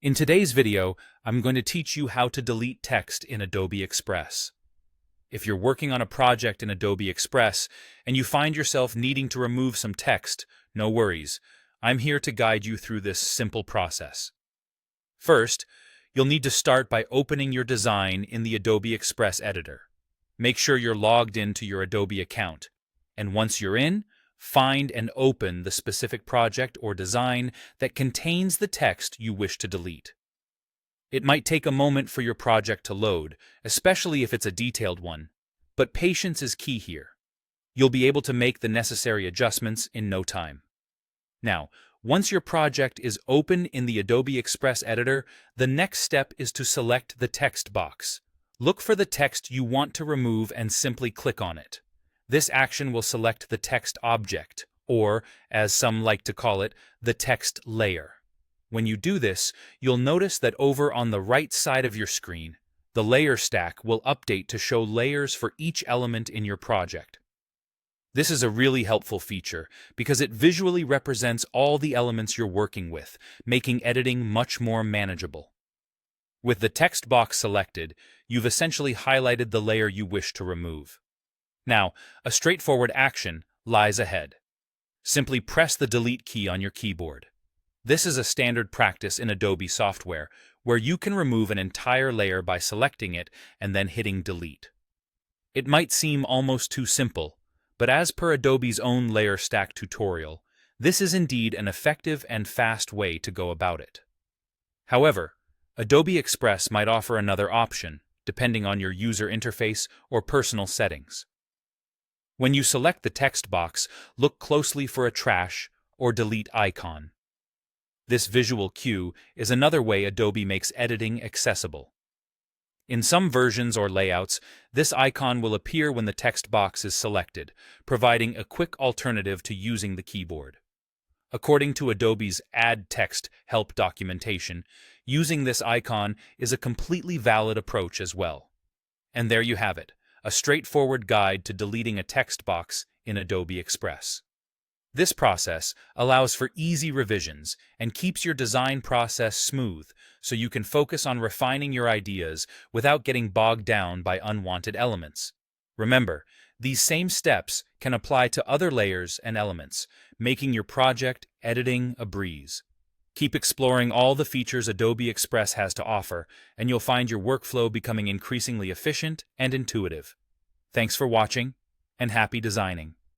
In today's video, I'm going to teach you how to delete text in Adobe Express. If you're working on a project in Adobe Express and you find yourself needing to remove some text, no worries. I'm here to guide you through this simple process. First, you'll need to start by opening your design in the Adobe Express editor. Make sure you're logged into your Adobe account, and once you're in, find and open the specific project or design that contains the text you wish to delete. It might take a moment for your project to load, especially if it's a detailed one, but patience is key here. You'll be able to make the necessary adjustments in no time. Now, once your project is open in the Adobe Express editor, the next step is to select the text box. Look for the text you want to remove and simply click on it. This action will select the text object, or, as some like to call it, the text layer. When you do this, you'll notice that over on the right side of your screen, the layer stack will update to show layers for each element in your project. This is a really helpful feature because it visually represents all the elements you're working with, making editing much more manageable. With the text box selected, you've essentially highlighted the layer you wish to remove. Now, a straightforward action lies ahead. Simply press the delete key on your keyboard. This is a standard practice in Adobe software, where you can remove an entire layer by selecting it and then hitting delete. It might seem almost too simple, but as per Adobe's own layer stack tutorial, this is indeed an effective and fast way to go about it. However, Adobe Express might offer another option, depending on your user interface or personal settings. When you select the text box, look closely for a trash or delete icon. This visual cue is another way Adobe makes editing accessible. In some versions or layouts, this icon will appear when the text box is selected, providing a quick alternative to using the keyboard. According to Adobe's Add Text Help documentation, using this icon is a completely valid approach as well. And there you have it, a straightforward guide to deleting a text box in Adobe Express. This process allows for easy revisions and keeps your design process smooth so you can focus on refining your ideas without getting bogged down by unwanted elements. Remember, these same steps can apply to other layers and elements, making your project editing a breeze. Keep exploring all the features Adobe Express has to offer, and you'll find your workflow becoming increasingly efficient and intuitive. Thanks for watching, and happy designing.